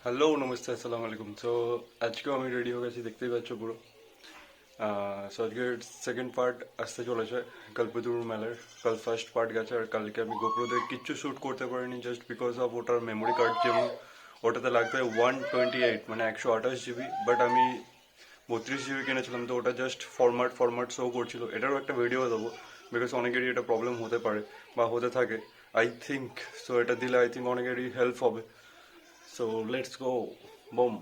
Hello namaste আসসালামু আলাইকুম। So আজকেও আমি রেডি হয়ে গেছি, দেখতেই পাচ্ছ পুরো। সো আজকের সেকেন্ড পার্ট আসতে চলেছে কল্পতরু মেলার। কাল ফার্স্ট পার্ট গেছে, আর কালকে আমি গোপ্রোতে কিচ্ছু শ্যুট করতে পারিনি জাস্ট বিকজ অফ ওটার মেমোরি কার্ড যেমন ওটাতে লাগবে 128 মানে 128 জিবি, বাট আমি 32 জিবি কিনেছিলাম, তো ওটা জাস্ট ফরম্যাট শো করছিল। এটারও একটা ভিডিও দেবো বিকজ অনেকেরই এটা প্রবলেম হতে পারে বা হতে থাকে আই থিঙ্ক। সো এটা দিলে আই থিঙ্ক অনেকেরই হেল্প হবে। So let's go, boom.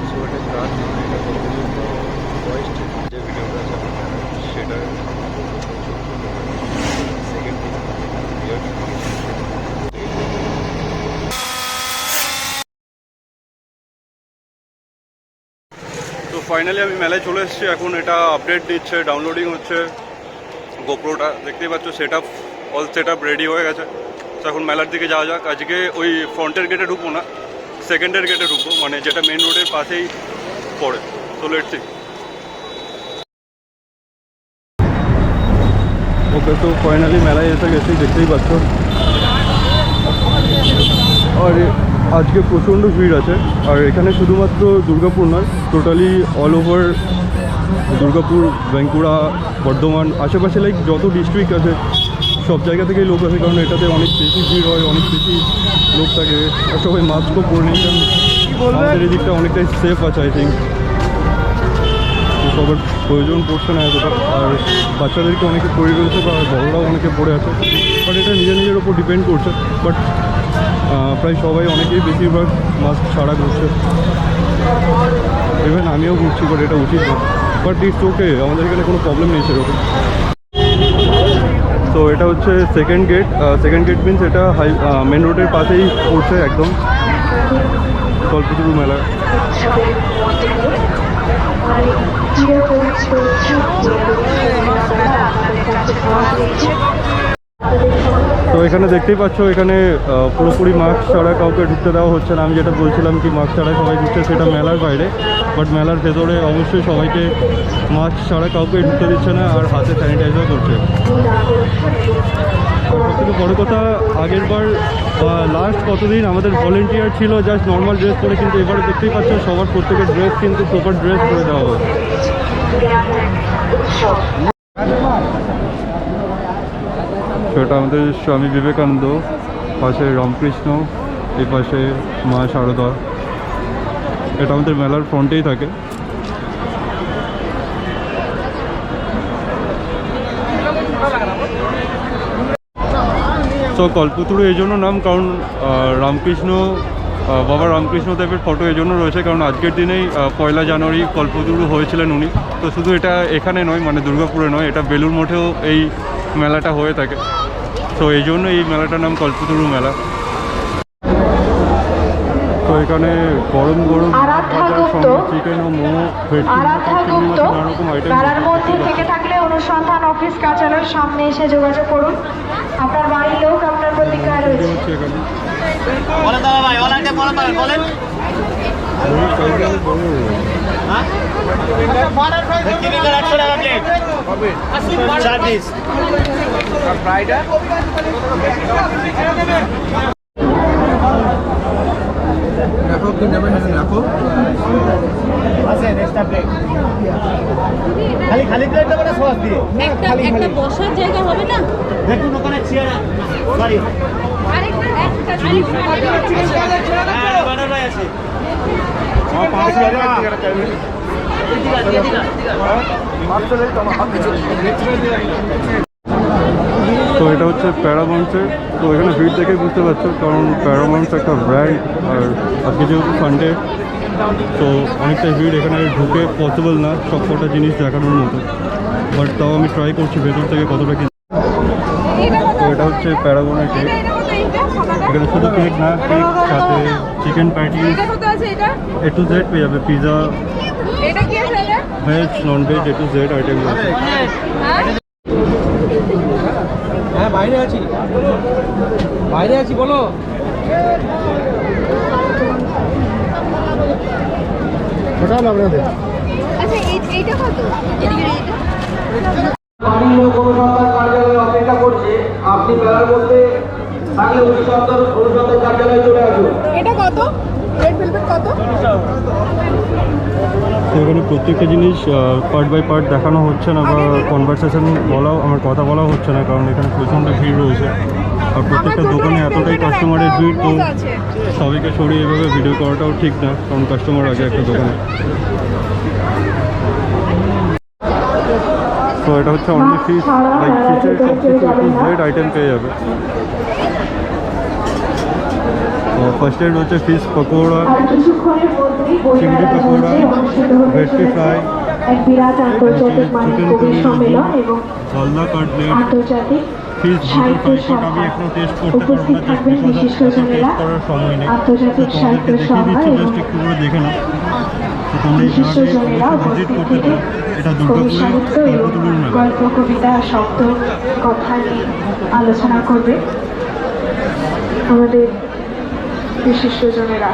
So এটা কাজ এটা পর্যন্ত ফার্স্ট যে ভিডিওটা আছে সেটা সেকেন্ড তো ফাইনালি আমি মেলায় চলে এসেছি। এখন এটা আপডেট দিচ্ছে, ডাউনলোডিং হচ্ছে। গোপ্রোটা দেখতেই পাচ্ছ অল সেট আপ রেডি হয়ে গেছে। তো এখন মেলার দিকে যাওয়া যাক। আজকে ওই ফ্রন্টের গেটে ঢুকবো না, সেকেন্ডের গেটে ঢুকবো, মানে যেটা মেন রোডের পাশেই পড়ে। তো লেটস সি। ওকে, তো ফাইনালি মেলায় এসে গেছি, দেখতেই পাচ্ছ। আর আজকে প্রচণ্ড ভিড় আছে। আর এখানে শুধুমাত্র দুর্গাপুর নয়, totally all over Durgapur, Bankura, Bardhaman, আশেপাশে লাইক যত ডিস্ট্রিক্ট আছে সব জায়গা থেকেই লোক আছে, কারণ এটাতে অনেক বেশি ভিড় হয়, অনেক বেশি লোক থাকে। আর সবাই মাস্কও পরে নেই, কারণ আমাদের এই দিকটা অনেকটাই সেফ আছে আই থিঙ্ক। সবার প্রয়োজন পড়ছে না এতটা। আর বাচ্চাদেরকে অনেকে পরে রয়েছে বা বড়রাও অনেকে পড়ে আছে, বাট এটা নিজের ওপর ডিপেন্ড করছে। বাট প্রায় সবাই, অনেকেই বেশিরভাগ মাস্ক ছাড়া করছে। ইভেন আমিও ঘুরছি, বাট এটা উচিত না, বাট ইটস ওকে, আমাদের এখানে কোনো প্রবলেম নেই সেরকম। তো এটা হচ্ছে সেকেন্ড গেট মিনস এটা মেন রোডের পাশেই পড়ছে একদম কল্পতরু মেলা। তো এখানে দেখতেই পাচ্ছ, এখানে পুরোপুরি মাস্ক ছাড়া কাউকে ঢুকতে দেওয়া হচ্ছে না। আমি যেটা বলছিলাম কি মাস্ক ছাড়া সবাই ঢুকছে, সেটা মেলার বাইরে, বাট মেলার ভেতরে অবশ্যই সবাইকে মাস্ক ছাড়া কাউকে ঢুকতে দিচ্ছে না, আর হাতে স্যানিটাইজার করছে। আর সবথেকে বড় কথা, আগের বার লাস্ট কতদিন আমাদের ভলেন্টিয়ার ছিল জাস্ট নর্মাল ড্রেস পরে, কিন্তু এবারে দেখতেই পাচ্ছ সবার প্রত্যেকের ড্রেস কিন্তু প্রপার ড্রেস করে দেওয়া হয়। সেটা আমাদের স্বামী বিবেকানন্দ, পাশে রামকৃষ্ণ, এই পাশে মা শারদা। এটা আমাদের মেলার ফ্রন্টেই থাকে। সো কল্পতরু এই জন্য নাম, কারণ রামকৃষ্ণ, বাবা রামকৃষ্ণদেবের ফটো এই জন্য রয়েছে, কারণ আজকের দিনেই 1 জানুয়ারি কল্পতরু হয়েছিলেন উনি। তো শুধু এটা এখানে নয়, মানে দুর্গাপুরে নয়, এটা বেলুর মঠেও এই মেলাটা হয়ে থাকে। তো এই জন্য এই মেলাটার নাম কল্পতরু মেলা। তো এখানে গরম চিকেন ও মোমো, নানারকম আইটেম। অনুসন্ধান অফিস কার্যালয়ের সামনে এসে যোগাযোগ করুন। আপনার বাড়ির লোক আপনার প্রতীক্ষায় রয়েছে। খালি প্লেটটা মানে সস দিয়ে একটা বসার জায়গা হবে না? দেখুন ওখানে চেয়ার, সরি আরেকটা একটা খালি বানানো আছে। তো এটা হচ্ছে প্যারামাউন্টসের। তো এখানে ভিড় দেখে বুঝতে পারছো, কারণ প্যারামাউন্টস একটা ব্র্যান্ড, আর আজকে যেহেতু সানডে তো অনেকটা ভিড়। এখানে ঢুকে পসিবল না সব কটা জিনিস দেখানোর মতো, বাট তাও আমি ট্রাই করছি ভেতর থেকে কতটা কি। তো এটা হচ্ছে প্যারাগনের কেক। এখানে শুধু কেক না, কেক সাথে chicken patty A to Z পেয়ে যাবে, pizza, veg non veg A to Z item আছে। হ্যাঁ বাইরে আছি বলো। আচ্ছা এইটা কত? অপেক্ষা করছে, আপনি মেলার মধ্যে থাকলে অনুসন্ধান কার্যালয়ে চলে আসুন। এটা কত? কত রেড ভেলভেট কত? তো এখানে প্রত্যেকটা জিনিস পার্ট বাই পার্ট দেখানো হচ্ছে না বা কনভারসেশন বলাও আমার কথা বলা হচ্ছে না, কারণ এখানে প্রচণ্ড ভিড় রয়েছে আর প্রত্যেকটা দোকানে এতটাই কাস্টমারের ভিড়, তো সবাইকে সরিয়ে এভাবে ভিডিও করাটাও ঠিক না, কারণ কাস্টমার আগে একটা দোকানে। তো এটা হচ্ছে অনলি ফিশ, লাইক ফিশের সব কিছু জেড আইটেম পেয়ে যাবে। ফার্স্ট এড হচ্ছে ফিশ পকোড়া, চিংড়ি পকোড়া, ভেটকি ফ্রাই, এক বিরাট আন্তর্জাতিক মানের কবি সম্মেলন এবং গলদা কাটলেট, আন্তর্জাতিক ফিশ সাহিত্য ফ্রাই, আমি এখনো টেস্ট করতে পারবো উপস্থিত না, থাকবেন বিশিষ্টজনেরা। করার সময় নেই। আন্তর্জাতিক সাহিত্য দেখিয়ে সভা দিচ্ছি, এবং জাস্ট একটু করে দেখে নাও। তো তোমরা বিশিষ্টজনেরা ভিজিট উপস্থিত করতে থেকে পারো। এটা কবি দুর্গাপুরে সাহিত্য এবং কল্পতরুর মেলা। গল্প কবিতা শব্দ কথা নিয়ে আলোচনা করবে আমাদের বিশিষ্টজনেরা।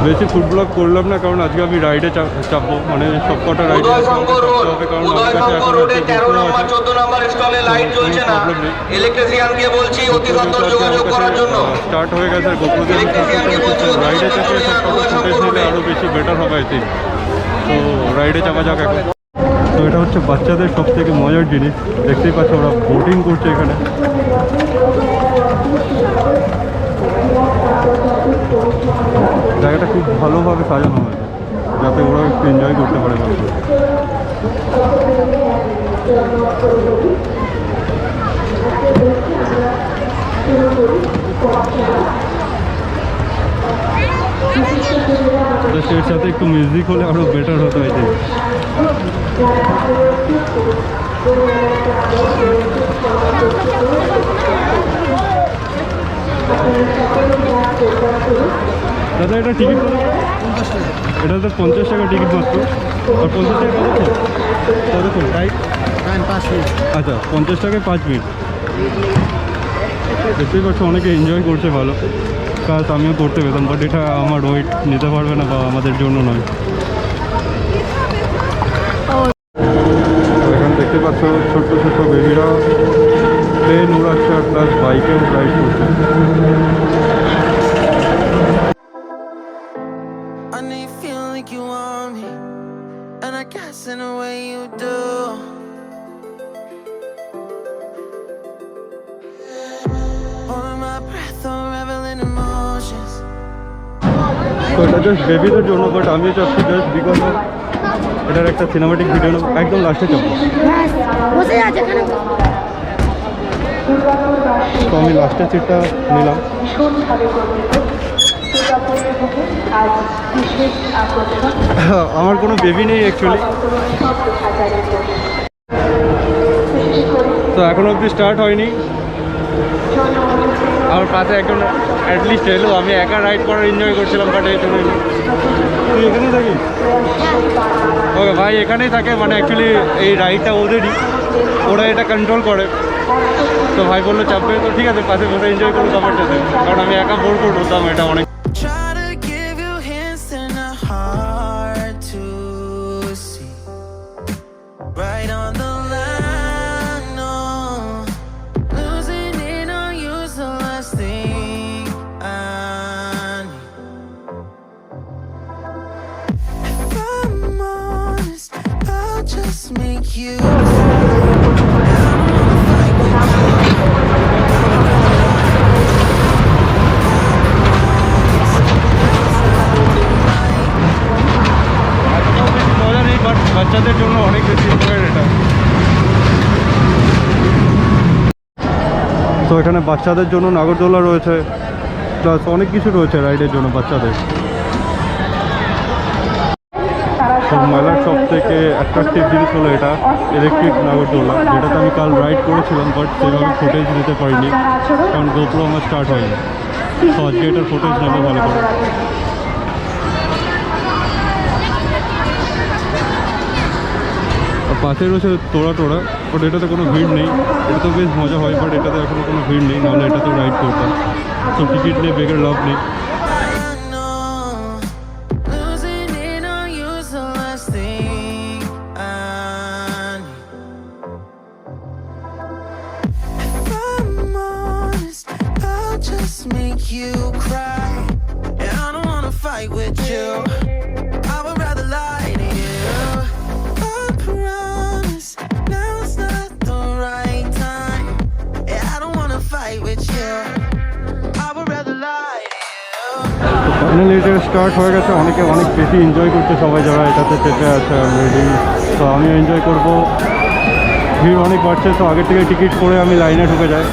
বেশি ফুড ব্লগ করলাম না, কারণ আজকে আমি রাইডে চাপবো, মানে সব কটা রাইডে হবে, কারণ আমার কাছে এখন রোডে 13 নম্বর 14 নম্বর স্টলে লাইট জ্বলছে না। ইলেকট্রিশিয়ানকে বলছি অতি সত্বর যোগাযোগ করার জন্য। স্টার্ট হয়ে গেছে, আর গোপুরদের রাইডে চাপে সব কটা ফুটেজ নিলে আরও বেশি বেটার হবে আই থিঙ্ক। তো রাইডে চাপা যাক এখন। তো এটা হচ্ছে বাচ্চাদের সব থেকে মজার জিনিস, দেখতেই পাচ্ছ ওরা বোটিং করছে এখানে। জায়গাটা খুব ভালোভাবে সাজানো হয়েছে যাতে ওরা একটু এনজয় করতে পারে গল্প। এর সাথে একটু মিউজিক হলে আরো বেটার হতো আই থিঙ্ক। দাদা এটা টিকিট এটা তো 50 টাকা টিকিট মাত্র, আর 50 টাকা কতক্ষণ রাইট? আচ্ছা 50 টাকায় 5 মিনিট। দেখতেই পাচ্ছ অনেকে এনজয় করছে ভালো, কাজ আমিও করতে পেতাম, বাট এটা আমার ওয়েট নিতে পারবে না বা আমাদের জন্য নয়। এখানে দেখতে পাচ্ছ ছোট্ট ছোট্ট বেবিরা প্লেন উড়াচ্ছে আর প্লাস বাইকেও রাইড করছে। I know you feel like you want me, and I guess in a way you do. Holding my breath, unraveling emotions. তো এটা জাস্ট বেবিদের জন্য, বাট আমি চাচ্ছি জাস্ট বিকজ অফ এটার একটা সিনেমাটিক ভিডিও একদম লাস্টে চাপবো, তো আমি লাস্টের সিটটা নিলাম। আমার কোনো বেবি নেই অ্যাকচুয়ালি, তো এখনো অবধি স্টার্ট হয়নি। আমার পাশে একজন অ্যাটলিস্ট এলো, আমি একা রাইড করার এনজয় করছিলাম, বাট এই চলে এলো। তুই এখানেই থাকিস? ওকে ভাই এখানেই থাকে, মানে অ্যাকচুয়ালি এই রাইডটা ওদেরই, ওরা এটা কন্ট্রোল করে। তো ভাই বললো চাপবে, তো ঠিক আছে পাশে বসে এনজয় করবো ব্যাপারটাতে, কারণ আমি একা বোর করে হতাম এটা অনেক। Try to give you hints and are hard to see. Right on the line, no. Losing it on you's the last thing I need. If I'm honest, I'll just make you. মজা নেই, but বাচ্চাদের জন্য অনেক বেশি এনজয়ের এটা। তো এখানে বাচ্চাদের জন্য নাগরদোলা রয়েছে, প্লাস অনেক কিছু রয়েছে রাইডের জন্য বাচ্চাদের। তো মেলার সব থেকে অ্যাট্রাকটিভ জিনিস হলো এটা ইলেকট্রিক নাগরদোলা, যেটাতে আমি কাল রাইড করেছিলাম, বাট সেভাবে ফুটেজ নিতে পারিনি কারণ গোপ্রো আমার স্টার্ট হয়নি। তো আজকে এটার ফুটেজ নেবো ভালো করে। আর পাশে রয়েছে তোড়া, বাট এটাতে কোনো ভিড় নেই। এটা তো বেশ মজা হয়, বাট এটাতে এখনও কোনো ভিড় নেই, নাহলে এটাতেও রাইড করতাম। তো টিকিট নিয়ে বেকার লাভ নেই। I know. Losing it on you's the last thing I you cry, and I don't wanna fight with you. I would rather lie to you. I promise now's not the right time. Yeah, I don't wanna fight with you. I would rather lie to you. Finally এটা start হয়ে গেছে, অনেকে অনেক বেশি enjoy করছে, সবাই যারা এটাতে চেপে আছে অলরেডি। তো আমিও এনজয় করব, ভিড় অনেক বাড়ছে, তো আগের থেকে টিকিট করে আমি লাইনে ঢুকে যাই।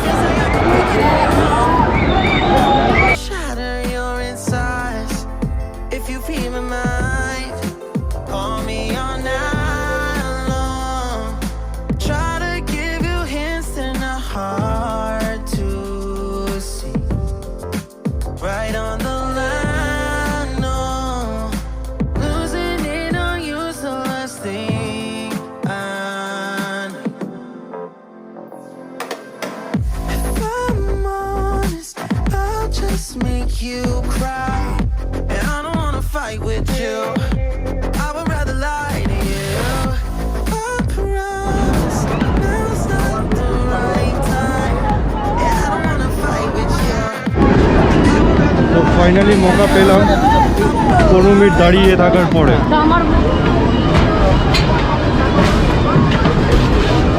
Shatter your insides if you feel my mind. Call me all night long. Try to give you hints that are hard to see. Right on the line, no. Losing it on you's the last thing I know. If I'm honest, I'll just make you cry, and I don't wanna fight with you. I would rather lie to you. I promise now's not the right time. Yeah, I don't wanna fight with you. তো finally মৌকা পেলাম 15 minute দাঁড়িয়ে থাকার পরে।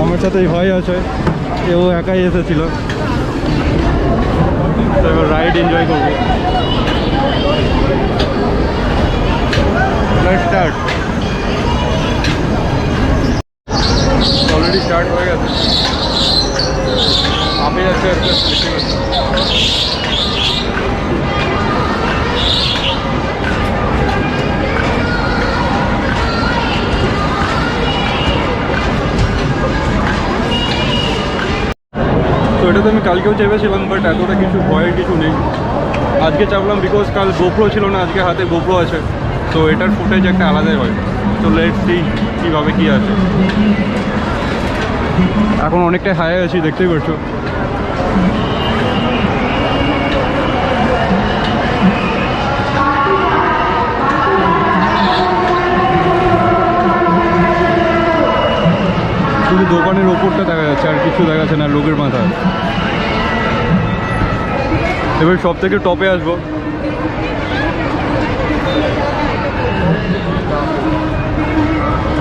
আমার সাথে এই ভাই আছে, এও একাই এসেছিল। তো এবার রাইড এনজয় করবো। স্টার্ট অলরেডি স্টার্ট হয়ে গেছে, আপনি যাচ্ছে আর তো এটাতে আমি কালকেও চেপেছিলাম, বাট এতটা কিছু ভয়ের কিছু নেই। আজকে চাপলাম বিকজ কাল গোপ্রো ছিল না, আজকে হাতে গোপ্রো আছে, তো এটার ফুটেজ একটা আলাদাই হয়। তো লেটস সি কীভাবে কী আছে। এখন অনেকটাই হাই আছি, দেখতেই পাচ্ছ। শুধু দোকানের ওপরটা দেখা যাচ্ছে, আর কিছু দেখা যাচ্ছে না লোকের মাথায়। এবার সব থেকে টপে আসবো।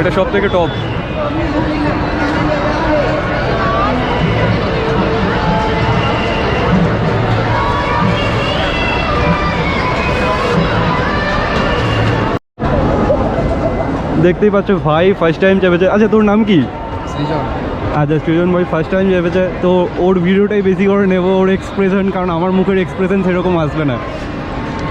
এটা সব থেকে টপ। দেখতেই পাচ্ছ ভাই ফার্স্ট টাইম চেপেছে। আচ্ছা তোর নাম কি? আচ্ছা সৃজন ভাই ফার্স্ট টাইম চেপেছে, তো ওর ভিডিওটাই বেশি করে নেবো, ওর এক্সপ্রেশন, কারণ আমার মুখের এক্সপ্রেশন সেরকম আসবে না,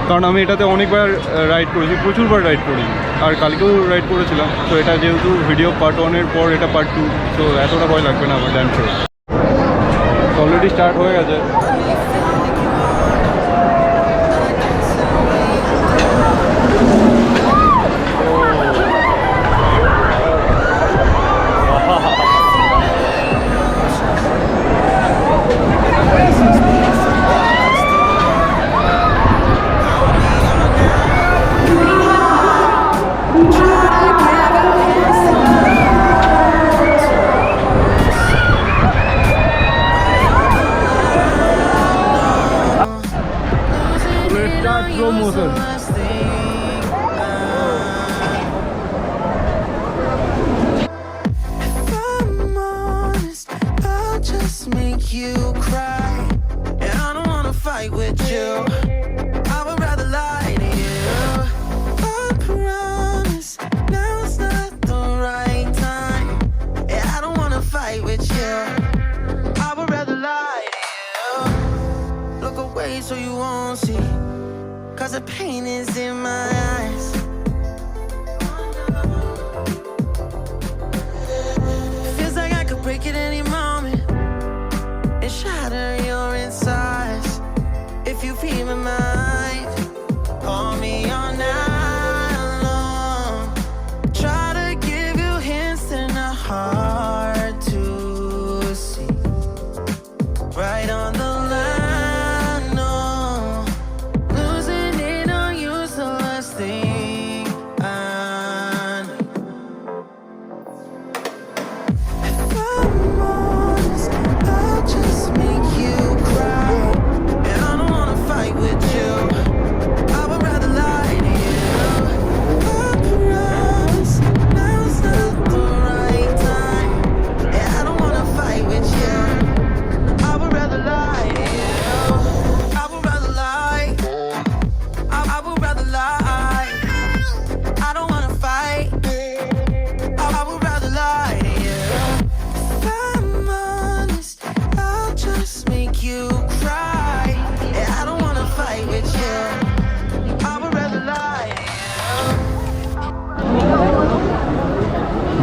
কারণ আমি এটাতে অনেকবার রাইড করেছি, প্রচুরবার রাইড করি, আর কালকেও রাইড করেছিলাম। তো এটা যেহেতু ভিডিও পার্ট 1-এর পর এটা পার্ট 2, তো এতটা ভয় লাগবে না আমার ড্যান্সে। অলরেডি স্টার্ট হয়ে গেছে। Slow motion. If I'm honest, I'll just make you cry, and I don't wanna fight with you. I would rather lie to you. I promise now's not the right time. Yeah, I don't wanna fight with you. I would rather lie to you. Look away so you won't see, 'cause the pain is in my eyes. Feels like I could break at any moment and shatter your insides. If you feel my mind, call me all night long. Try to give you hints that are hard to see. Right on the line, no. Losing it on you's the last thing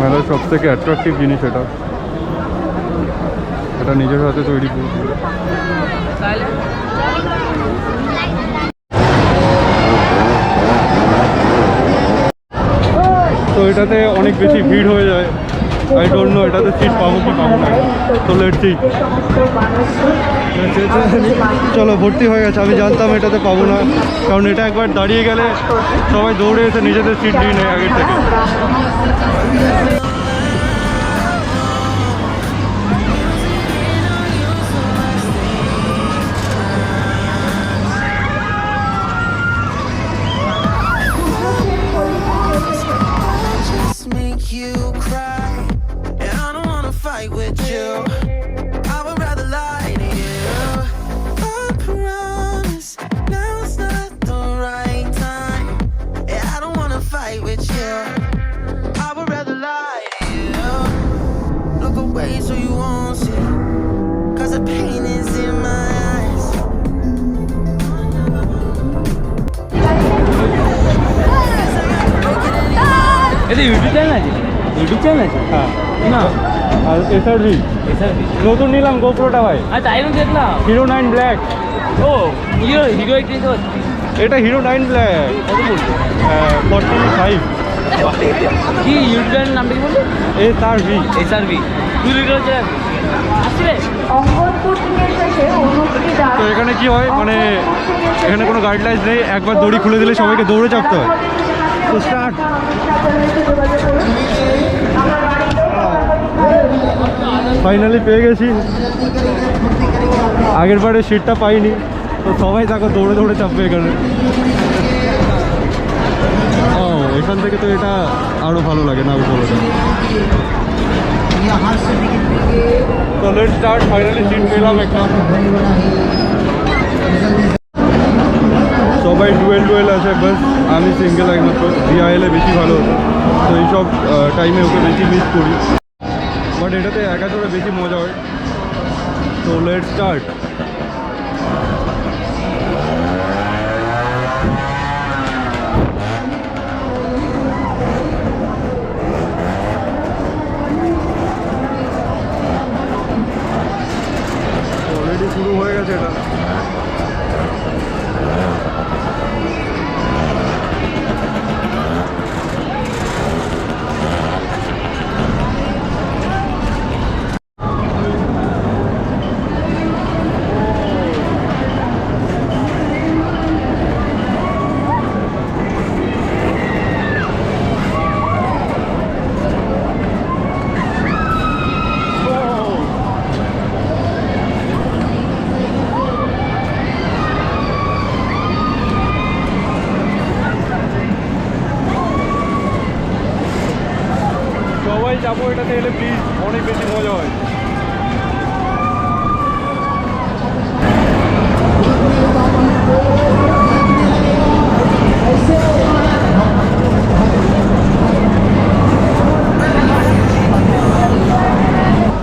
মেলার সব থেকে attractive জিনিস এটা, এটা নিজের হাতে তৈরি করছে। তো এটাতে অনেক বেশি ভিড় হয়ে যায়, আই ডোন্ট নো এটাতে সিট পাবো কি পাবো না। তো লেটস সি। চলো, ভর্তি হয়ে গেছে। আমি জানতাম এটাতে পাবো না, কারণ এটা একবার দাঁড়িয়ে গেলে সবাই দৌড়ে এসে নিজেদের সিট নিয়ে নেয় আগের থেকে। Just make you cry. And I don't wanna fight with you. I would rather lie to you. I promise now's not the right time. Yeah, I don't wanna fight with you. I would rather lie to you. Look away so you won't see. 'Cause the pain is in my eyes. এটা YouTube channel আছে? YouTube channel আছে? হ্যাঁ, না আর SRV নতুন নিলাম গোপ্রোটা ভাই, আচ্ছা তাই আমি দেখলাম। Hero 9 black. ও হিরো হিরো একটু এটা হিরো 9 ব্ল্যাক, কত বলছো? 45। কি ইউটিউব চ্যানেল নামটা কি বললি? এসআরভি। এসআরবি 2 লিটার চ্যানেল আসলে। অঙ্গনপুর থেকে শেষে অনুষ্ঠিত তো এখানে কি হয়, মানে এখানে কোনো গাইডলাইন্স নেই, একবার দড়ি খুলে দিলে সবাইকে দৌড়ে চাপতে হয়। তো স্টার্ট। ফাইনালি পেয়ে গেছি, আগের বারে সিটটা পাইনি, তো সবাই তাকে দৌড়ে দৌড়ে চাপবে এখানে। ও এখান থেকে তো এটা আরও ভালো লাগে না উপরে। তো লেটস স্টার্ট। ফাইনালি সিট পেলাম একটা। সবাই ডুয়েল আছে, বাস আমি সিঙ্গেল একমাত্র। ভিআইএলে বেশি ভালো হতো, তো এইসব টাইমে ওকে বেশি মিস করি, বাট এটাতে একা চড়ে বেশি মজা হয়। তো লেটস স্টার্ট। অলরেডি শুরু হয়ে গেছে এটা। সবাই যাবো এটাতে এলে প্লিজ, অনেক বেশি মজা হয়।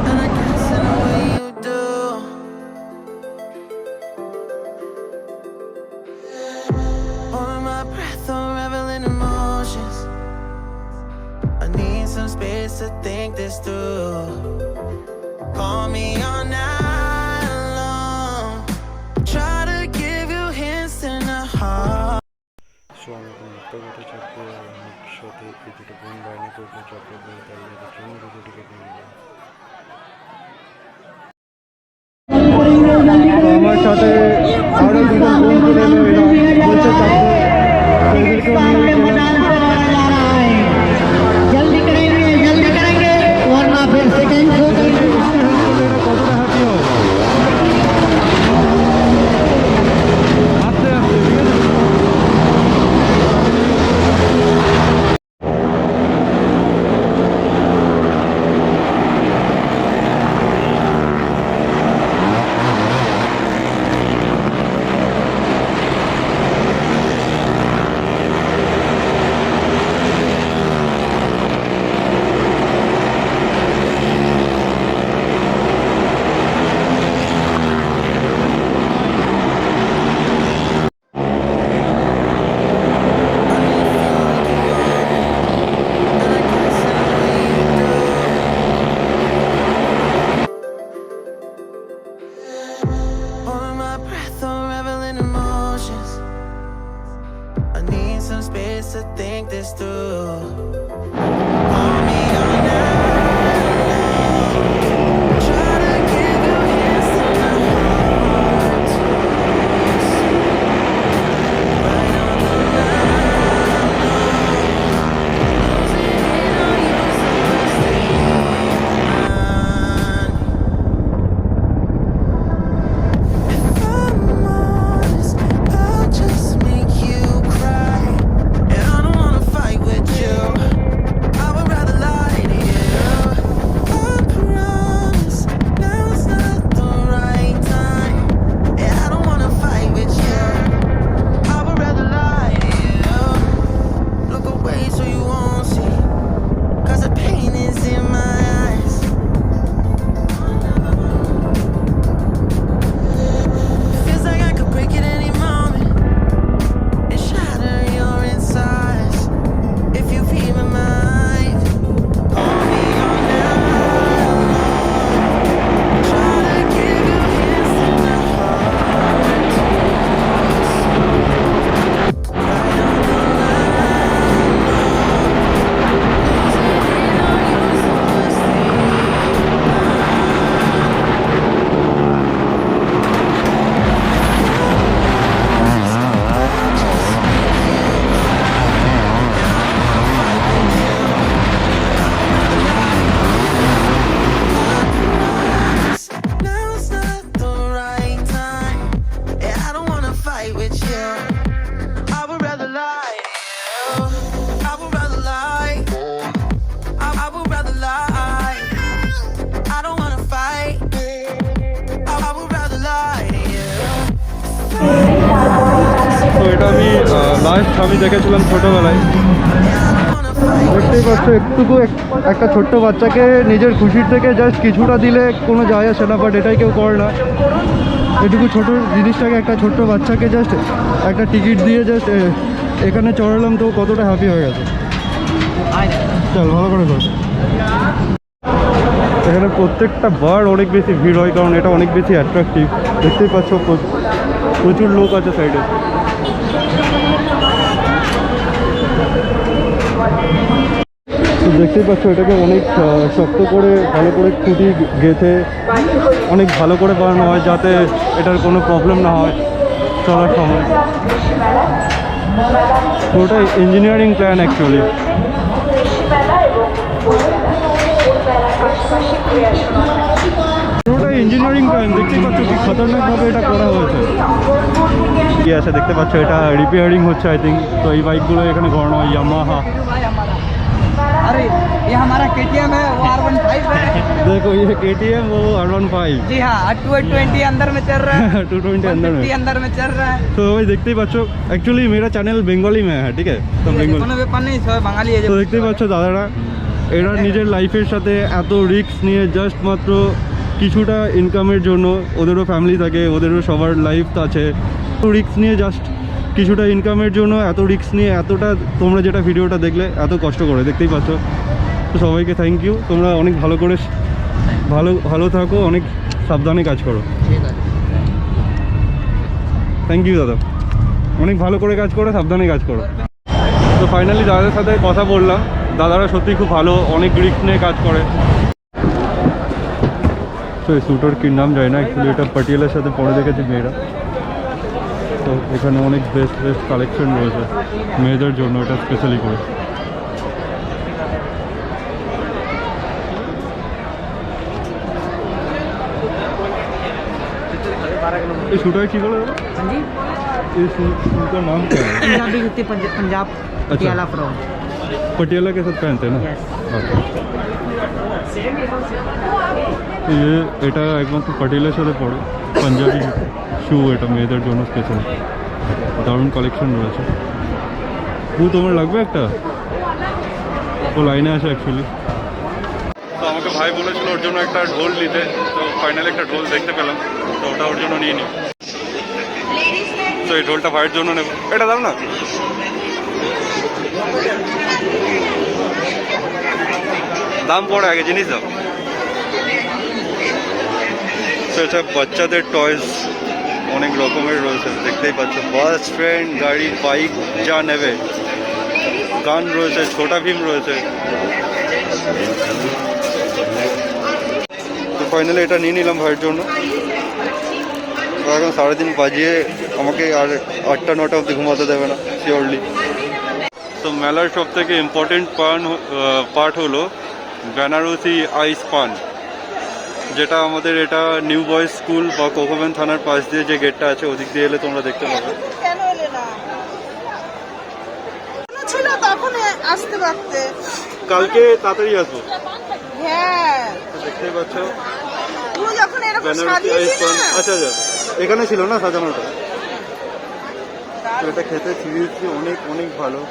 And I guess in a way you do. Holding my breath, unraveling emotions. I need some space to think this through. Call me all night long. Try to give you hints in a heart. So আমি এখন উত্তরঘাটে চাপবো, আমার সাথে কিছুটা বোন বাহিনী করবো চাপবো, তাই ট্রেন দুটো টিকিট নিয়ে নেবো। আমার সাথে আরও দুজন বোন চলে এলো, এরা বলছে চাপবো, তো এদেরকেও নিয়ে গেলাম। जल्दी करेंगे वरना फिर सेकंड शो এরা কতটা হ্যাপি হয়। আস্তে আস্তে, ঠিক আছে। লাস্ট আমি দেখেছিলাম ছোটোবেলায়। দেখতেই পাচ্ছ একটুকু একটা ছোট্ট বাচ্চাকে নিজের খুশির থেকে জাস্ট কিছুটা দিলে কোনো যায় আসে না, বাট এটাই কেউ করে না। এটুকু ছোটো জিনিসটাকে একটা ছোট্ট বাচ্চাকে জাস্ট একটা টিকিট দিয়ে জাস্ট এখানে চড়ালাম, তো কতটা হ্যাপি হয়ে গেছে। চল ভালো করে কর। এখানে প্রত্যেকটা বার অনেক বেশি ভিড় হয়, কারণ এটা অনেক বেশি অ্যাট্রাকটিভ। দেখতেই পাচ্ছ প্রচুর লোক আছে সাইডে। তো দেখতেই পাচ্ছ এটাকে অনেক শক্ত করে ভালো করে খুঁটি গেঁথে অনেক ভালো করে বানানো হয়, যাতে এটার কোনো প্রবলেম না হয় চলার সময়। পুরোটাই ইঞ্জিনিয়ারিং প্ল্যান অ্যাকচুয়ালি। পুরোটাই ইঞ্জিনিয়ারিং প্ল্যান। দেখতেই পাচ্ছ কি খতরনাকভাবে এটা করা হয়েছে। কি আছে দেখতে পাচ্ছ, এটা রিপেয়ারিং হচ্ছে আই থিঙ্ক। তো এই বাইকগুলো এখানে ঘোরানো হয় ইয়ামাহা। अरे ये हमारा KTM है, वो R15 है। देखो ये KTM, वो R15। जी हाँ, 220 अंदर में चल रहा है, 220 अंदर में, 150 अंदर में चल रहा है। तो वही देखते ही बच्चों, एक्चुअली मेरा चैनल बंगाली में है, ठीक है? तो बंगाली কোনো ব্যাপার নেই, সবাই বাঙালি আছে। তো দেখতেই পাচ্ছ দাদারা এরা নিজের লাইফের সাথে এত রিস্ক নিয়ে জাস্ট মাত্র কিছুটা ইনকামের জন্য, ওদেরও ফ্যামিলি থাকে, ওদেরও সবার লাইফ আছে, তো রিস্ক নিয়ে জাস্ট কিছুটা ইনকামের জন্য এত রিস্ক নিয়ে এতটা, তোমরা যেটা ভিডিওটা দেখলে এত কষ্ট করে, দেখতেই পাচ্ছ। তো সবাইকে থ্যাংক ইউ। তোমরা অনেক ভালো করে ভালো থাকো, অনেক সাবধানে কাজ করো। থ্যাংক ইউ দাদা, অনেক ভালো করে কাজ করো, সাবধানে কাজ করো। তো ফাইনালি দাদাদের সাথে কথা বললাম, দাদারা সত্যি খুব ভালো, অনেক রিস্ক নিয়ে কাজ করে। তো এই স্যুটার কি নাম যায় না, অ্যাকচুয়ালি এটা পাটিয়ালার সাথে পরে দেখেছি মেয়েরা। তো এখানে অনেক বেস্ট কালেকশন রয়েছে মেয়েদের জন্য, এটা স্পেশালি করে। ये शूटर की बोले हाँ जी, ये शूट का नाम क्या है? पंजाबी जुत्ती, पंजाब पटियाला प्रो। पटियाला के साथ पहनते हैं ना? Yes. তো এটা একমাত্র পাটিয়ালার সাথে পড়ে, পাঞ্জাবি শু, এটা মেয়েদের জন্য স্পেশাল। দারুণ কালেকশন রয়েছে। তোমার লাগবে একটা? ও লাইনে আছে অ্যাকচুয়ালি। তো আমাকে ভাই বলেছিল ওর জন্য একটা ঢোল নিতে, তো ফাইনালি একটা ঢোল দেখতে পেলাম, তো ওটা ওর জন্য নিয়ে নিই। তো এই ঢোলটা ভাইয়ের জন্য নেব। এটা দাও না, দাম পড়ে, আগে জিনিস দাও। তো এটা বাচ্চাদের টয়েস অনেক রকমের রয়েছে, দেখতেই পাচ্ছ। বাস, ট্রেন, গাড়ি, বাইক, যা নেবে। গান রয়েছে, ছোটা ভীম রয়েছে। তো ফাইনালি এটা নিয়ে নিলাম ভাইয়ের জন্য। তো এখন সারাদিন বাজিয়ে আমাকে আর 8টা-9টা অবধি ঘুমাতে দেবে না শিওরলি। তো মেলার সব থেকে ইম্পর্টেন্ট পার্ট হলো বেনারসি আইস পান, যেটা আমাদের এটা নিউ বয়েজ স্কুল বা কোকোবেন থানার পাশ দিয়ে যে গেটটা আছে, ওদিক দিয়ে এলে তোমরা দেখতে পাবে। কেন এলে না? ছিল তখন আসতে পারতে। কালকে তাড়াতাড়ি আসবো। হ্যাঁ, দেখতেই পাচ্ছ তুমি যখন এরকম বেনারসি আইস সাজিয়েছি পান। না, আচ্ছা আচ্ছা, এখানে ছিল না সাজানোটা। তো এটা খেতে সিরিয়াসলি অনেক অনেক ভালো।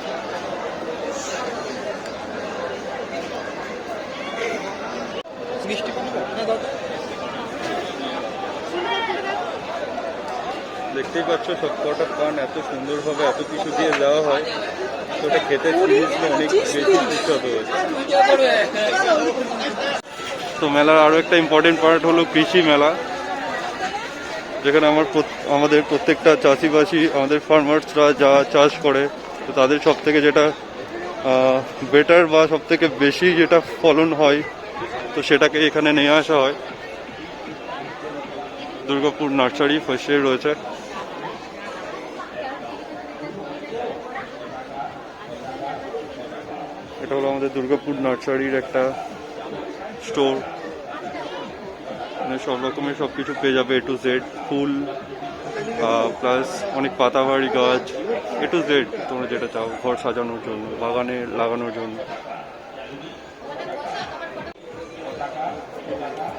দেখতেই পাচ্ছ সব কটা পান এত সুন্দরভাবে এত কিছু দিয়ে দেওয়া হয়, তো ওটা খেতে সিরিয়াসলি অনেক বেশি সুস্বাদু হয়। তো মেলার আরও একটা ইম্পর্টেন্ট পার্ট হলো কৃষি মেলা, যেখানে আমাদের প্রত্যেকটা চাষিবাসী, আমাদের ফার্মার্সরা যা চাষ করে, তো তাদের সব থেকে যেটা বেটার বা সব থেকে বেশি যেটা ফলন হয়, তো সেটাকে এখানে নিয়ে আসা হয়। দুর্গাপুর নার্সারি ফার্স্টে রয়েছে। এটা হলো আমাদের দুর্গাপুর নার্সারির একটা স্টোর, মানে সব রকমের সব কিছু পেয়ে যাবে, A to Z, full plus অনেক পাতাবাড়ি গাছ, A to Z তোমরা যেটা চাও ঘর সাজানোর জন্য, বাগানে লাগানোর জন্য।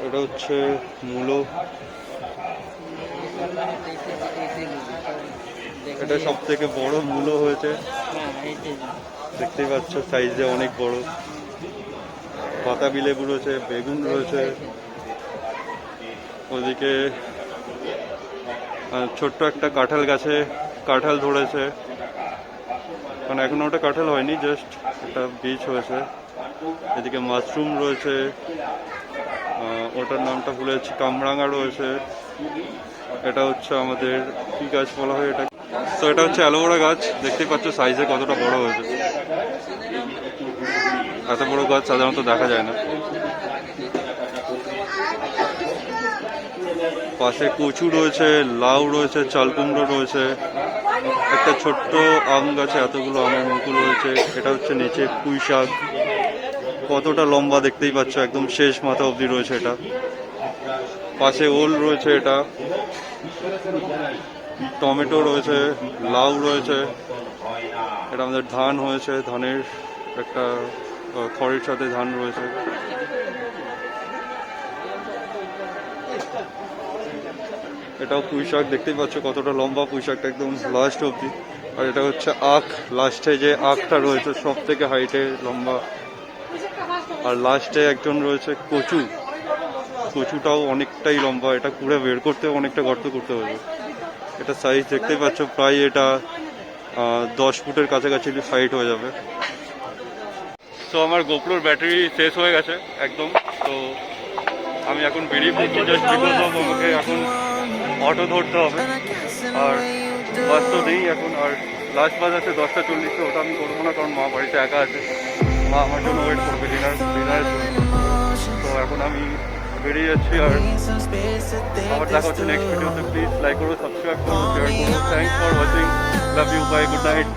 এটা হচ্ছে মূলো। এটা সব থেকে বড় মূলো হয়েছে, দেখতেই পাচ্ছ সাইজে অনেক বড়। বাতাবি লেবু রয়েছে, বেগুন রয়েছে, ওদিকে ছোট্ট একটা কাঁঠাল গাছে কাঁঠাল ধরেছে, মানে এখনো ওটা কাঁঠাল হয়নি, জাস্ট একটা বীজ হয়েছে। এদিকে মাশরুম রয়েছে, ওটার নামটা ভুলে যাচ্ছি, কামরাঙা রয়েছে। এটা হচ্ছে আমাদের কি গাছ বলা হয় এটা, তো এটা হচ্ছে অ্যালোভেরা গাছ, দেখতেই পাচ্ছ সাইজে কতটা বড় হয়েছে। এত বড় গাছ সাধারণত দেখা যায় না। পাশে কচু রয়েছে, লাউ রয়েছে, চাল কুমড়ো রয়েছে, একটা ছোট্ট আম গাছে এতগুলো আমের মুকুল রয়েছে। এটা হচ্ছে নিচে পুঁই শাক, কতটা লম্বা দেখতেই পাচ্ছ, একদম শেষ মাথা অবধি রয়েছে এটা। পাশে ওল রয়েছে, এটা টমেটো রয়েছে, লাউ রয়েছে। এটা আমাদের ধান হয়েছে, ধানের একটা খড়ের সাথে ধান রয়েছে। এটাও পুঁই শাক, দেখতেই পাচ্ছ কতটা লম্বা পুঁই শাকটা, একদম লাস্ট অবধি। আর এটা হচ্ছে আখ, লাস্টে যে আখটা রয়েছে সব থেকে হাইটে লম্বা। আর লাস্টে একজন রয়েছে কচু, কচুটাও অনেকটাই লম্বা, এটা কুড়ে বের করতে অনেকটা গর্ত করতে হবে। এটা সাইজ দেখতেই পাচ্ছ, প্রায় এটা 10 ফুটের কাছাকাছি হাইট হয়ে যাবে। তো আমার গোপ্রোর ব্যাটারি শেষ হয়ে গেছে একদম, তো আমি এখন বেরিয়ে পড়ছি, জাস্ট বিকজ অফ আমাকে এখন অটো ধরতে হবে। আর বাস তো নেই এখন, আর লাস্ট বাস আছে 10:40, তো ওটা আমি করবো না, কারণ মা বাড়িতে একা আছে, মা আমার জন্য ওয়েট করবে ডিনারের জন্য। তো এখন আমি বেরিয়ে যাচ্ছি, আর আবার দেখা হচ্ছে নেক্সট ভিডিওতে। প্লিজ লাইক করো, সাবস্ক্রাইব করো, শেয়ার করো। Thanks for watching, love you, bye, good night.